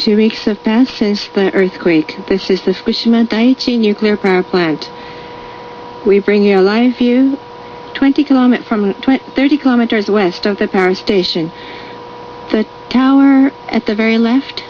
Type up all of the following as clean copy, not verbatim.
2 weeks have passed since the earthquake. This is the Fukushima Daiichi nuclear power plant. We bring you a live view 30 kilometers west of the power station. The tower at the very left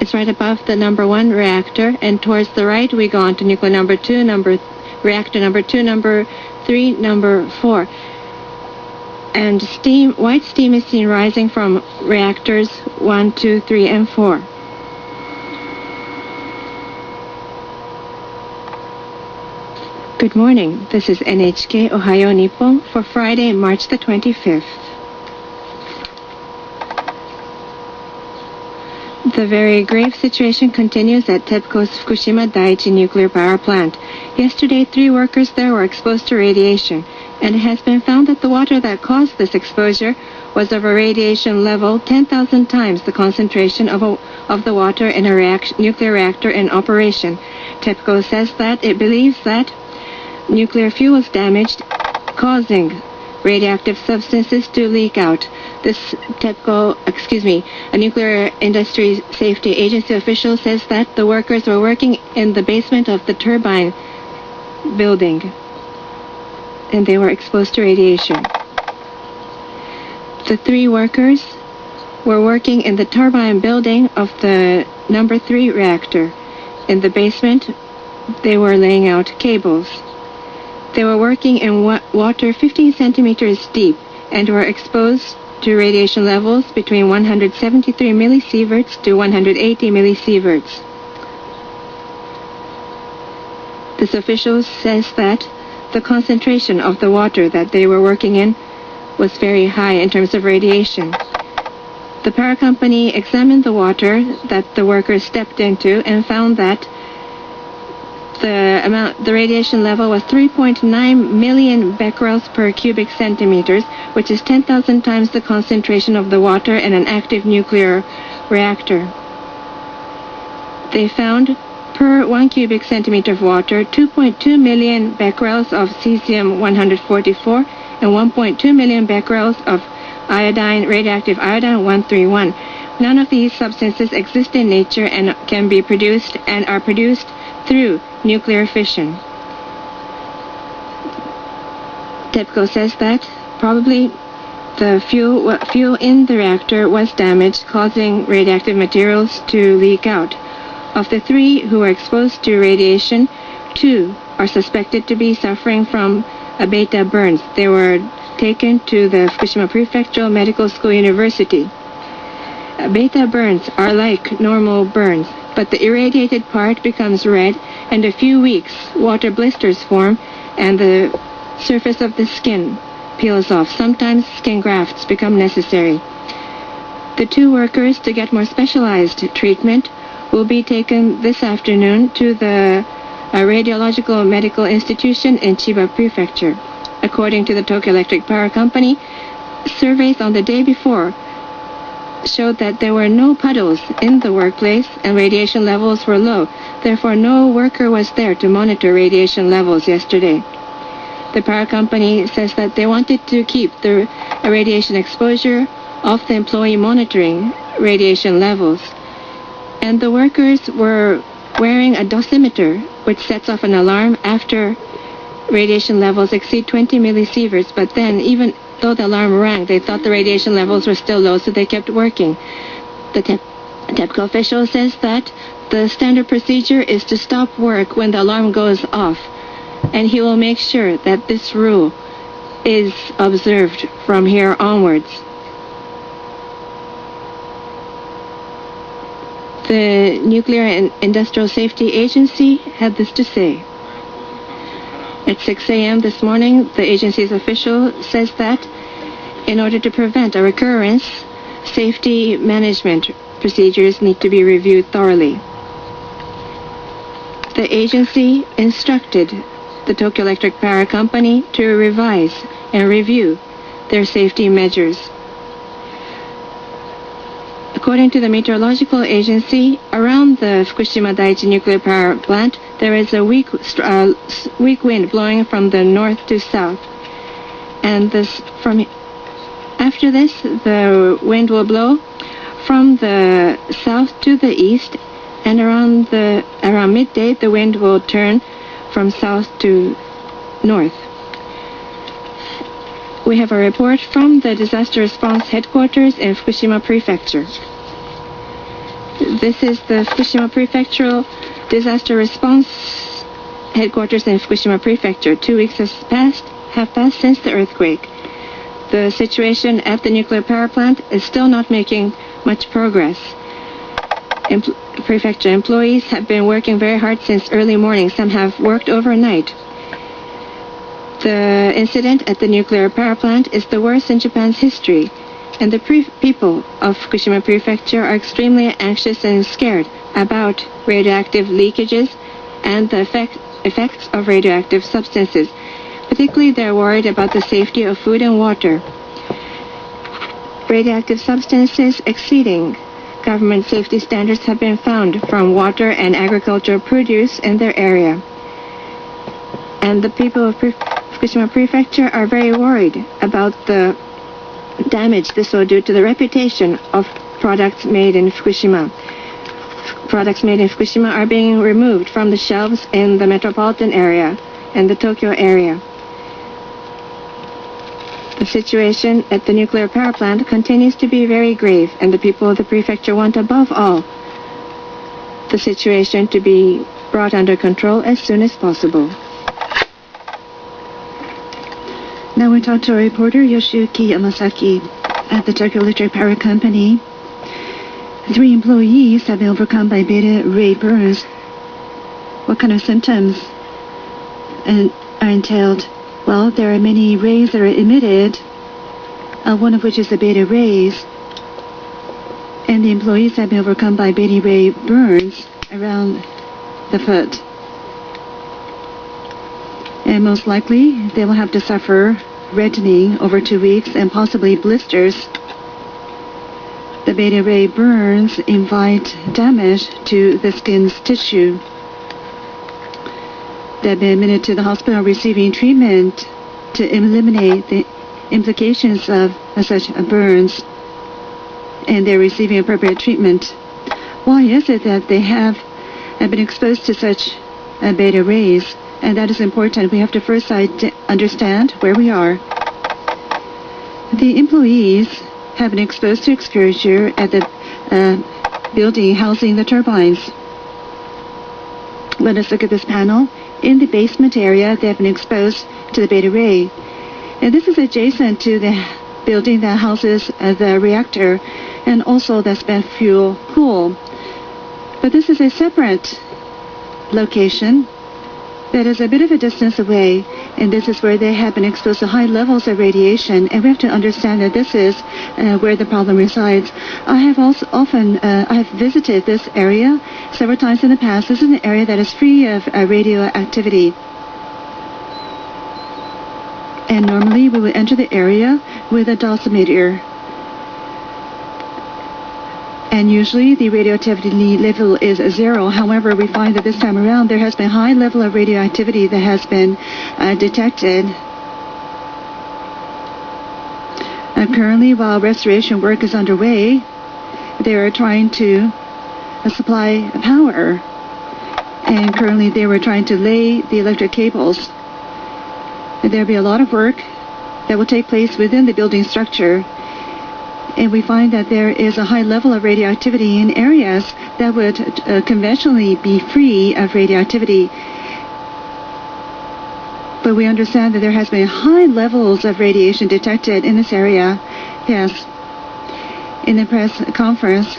is right above the number 1 reactor, and towards the right we go on to nuclear number 2, reactor number 2, number 3, number 4. And white steam is seen rising from reactors 1, 2, 3, and 4. Good morning. This is NHK Ohio Nippon for Friday, March the 25th. The very grave situation continues at TEPCO's Fukushima Daiichi nuclear power plant. Yesterday, 3 workers there were exposed to radiation, and it has been found that the water that caused this exposure was of a radiation level 10,000 times the concentration of the water in a nuclear reactor in operation. TEPCO says that it believes that nuclear fuel was damaged, causing radioactive substances to leak out. A nuclear industry safety agency official says that the workers were working in the basement of the turbine building, and they were exposed to radiation. The 3 workers were working in the turbine building of the number 3 reactor. In the basement, they were laying out cables. They were working in water 15 centimeters deep and were exposed to radiation levels between 173 millisieverts to 180 millisieverts. This official says that the concentration of the water that they were working in was very high in terms of radiation. The power company examined the water that the workers stepped into and found that the radiation level was 3.9 million becquerels per cubic centimeters, which is 10,000 times the concentration of the water in an active nuclear reactor. They found per 1 cubic centimeter of water 2.2 million becquerels of cesium-144 and 1.2 million becquerels of radioactive iodine-131. None of these substances exist in nature and can be produced and are produced through nuclear fission. TEPCO says that probably the fuel in the reactor was damaged, causing radioactive materials to leak out. Of the 3 who were exposed to radiation, 2 are suspected to be suffering from beta burns. They were taken to the Fukushima Prefectural Medical School University. Beta burns are like normal burns, but the irradiated part becomes red, and in a few weeks water blisters form and the surface of the skin peels off. Sometimes skin grafts become necessary. The 2 workers, to get more specialized treatment, will be taken this afternoon to the radiological medical institution in Chiba Prefecture. According to the Tokyo Electric Power Company, surveys on the day before showed that there were no puddles in the workplace and radiation levels were low. Therefore, no worker was there to monitor radiation levels yesterday. The power company says that they wanted to keep the radiation exposure of the employee monitoring radiation levels. And the workers were wearing a dosimeter, which sets off an alarm after radiation levels exceed 20 millisieverts, but then even though the alarm rang, they thought the radiation levels were still low, so they kept working. The TEPCO official says that the standard procedure is to stop work when the alarm goes off, and he will make sure that this rule is observed from here onwards. The Nuclear and Industrial Safety Agency had this to say. At 6 a.m. this morning, the agency's official says that in order to prevent a recurrence, safety management procedures need to be reviewed thoroughly. The agency instructed the Tokyo Electric Power Company to revise and review their safety measures. According to the meteorological agency, around the Fukushima Daiichi nuclear power plant, there is a weak wind blowing from the north to south. And after this, the wind will blow from the south to the east, and around midday the wind will turn from south to north. We have a report from the Disaster Response Headquarters in Fukushima Prefecture. This is the Fukushima Prefectural Disaster Response Headquarters in Fukushima Prefecture. 2 weeks have passed since the earthquake. The situation at the nuclear power plant is still not making much progress. Prefecture employees have been working very hard since early morning. Some have worked overnight. The incident at the nuclear power plant is the worst in Japan's history, and the people of Fukushima Prefecture are extremely anxious and scared about radioactive leakages and the effects of radioactive substances. Particularly, they're worried about the safety of food and water. Radioactive substances exceeding government safety standards have been found from water and agricultural produce in their area. And the people of Fukushima Prefecture are very worried about the damage this will do to the reputation of products made in Fukushima. Products made in Fukushima are being removed from the shelves in the metropolitan area and the Tokyo area. The situation at the nuclear power plant continues to be very grave, and the people of the prefecture want above all the situation to be brought under control as soon as possible. Now we talk to our reporter Yoshiyuki Yamasaki at the Tokyo Electric Power Company. 3 employees have been overcome by beta ray burns. What kind of symptoms are entailed? Well, there are many rays that are emitted, one of which is the beta rays, and the employees have been overcome by beta ray burns around the foot. And most likely, they will have to suffer reddening over 2 weeks and possibly blisters. The beta ray burns invite damage to the skin's tissue. They have been admitted to the hospital receiving treatment to eliminate the implications of such burns, and they're receiving appropriate treatment. Why is it that they have been exposed to such beta rays? And that is important. We have to first understand where we are. The employees have been exposed to exposure at the building housing the turbines. Let us look at this panel. In the basement area, they have been exposed to the beta ray. And this is adjacent to the building that houses the reactor and also the spent fuel pool. But this is a separate location that is a bit of a distance away, and this is where they have been exposed to high levels of radiation, and we have to understand that this is where the problem resides. I have visited this area several times in the past. This is an area that is free of radioactivity. And normally we would enter the area with a dosimeter. And usually the radioactivity level is 0. However, we find that this time around there has been a high level of radioactivity that has been detected. Currently, while restoration work is underway, they are trying to supply power. And currently they were trying to lay the electric cables. There will be a lot of work that will take place within the building structure. And we find that there is a high level of radioactivity in areas that would conventionally be free of radioactivity. But we understand that there has been high levels of radiation detected in this area. Yes. In the press conference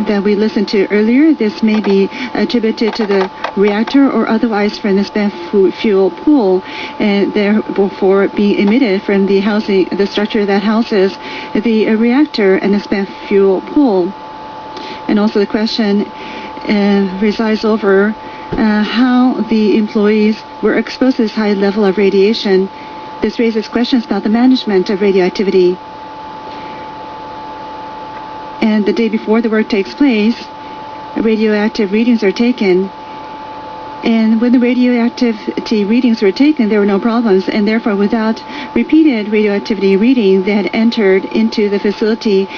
that we listened to earlier, this may be attributed to the reactor or otherwise from the spent fuel pool, and therefore be emitted from the structure that houses the reactor and the spent fuel pool. And also the question resides over how the employees were exposed to this high level of radiation. This raises questions about the management of radioactivity. And the day before the work takes place, radioactive readings are taken. And when the radioactivity readings were taken, there were no problems. And therefore, without repeated radioactivity reading, they had entered into the facility.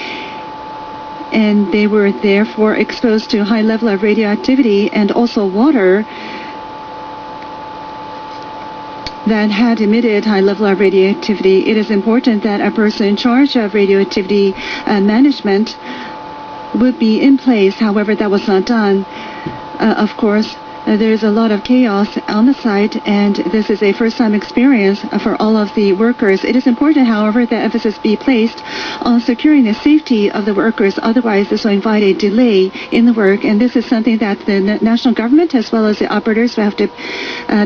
and they were therefore exposed to high level of radioactivity, and also water that had emitted high level of radioactivity. It is important that a person in charge of radioactivity management would be in place. However, that was not done. Of course, there's a lot of chaos on the site, and this is a first-time experience for all of the workers. It is important, however, that emphasis be placed on securing the safety of the workers. Otherwise, this will invite a delay in the work, and this is something that the national government as well as the operators will have to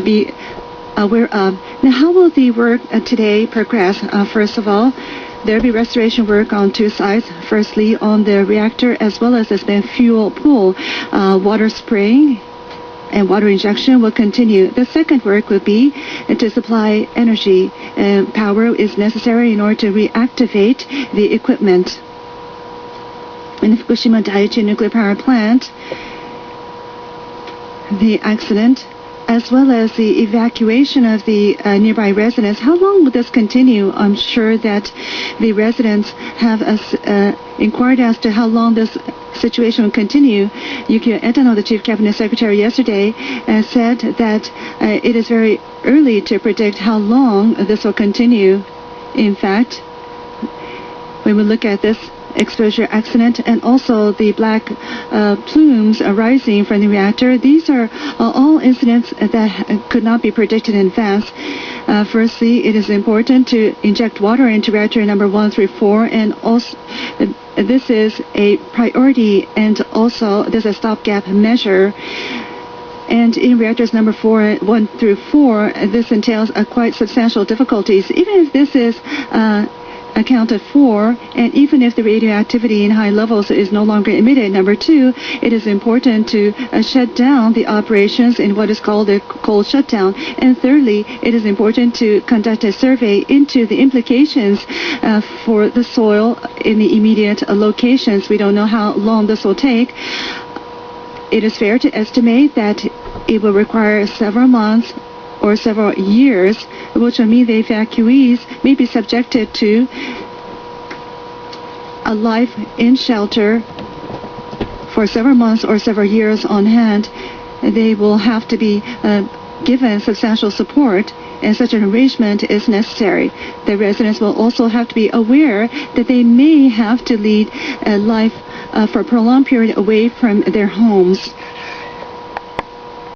be aware of. Now, how will the work today progress? First of all, there will be restoration work on two sides. Firstly, on the reactor as well as the spent fuel pool. Water spraying and water injection will continue. The second work will be to supply energy. Power is necessary in order to reactivate the equipment. In the Fukushima Daiichi nuclear power plant, the accident as well as the evacuation of the nearby residents. How long will this continue? I'm sure that the residents have inquired as to how long this situation will continue. Yukio Etano, the Chief Cabinet Secretary, yesterday said that it is very early to predict how long this will continue. In fact, when we look at this exposure accident and also the black plumes arising from the reactor, these are all incidents that could not be predicted in advance. Firstly, it is important to inject water into reactor number 1 through 4, and also this is a priority, and also there's a stopgap measure. And in reactors number 1 through 4, this entails quite substantial difficulties. Even if this is accounted for, and even if the radioactivity in high levels is no longer emitted, number 2, it is important to shut down the operations in what is called a cold shutdown. And thirdly, it is important to conduct a survey into the implications for the soil in the immediate locations. We don't know how long this will take. It is fair to estimate that it will require several months or several years, which will mean the evacuees may be subjected to a life in shelter for several months or several years on hand. They will have to be given substantial support, and such an arrangement is necessary. The residents will also have to be aware that they may have to lead a life for a prolonged period away from their homes.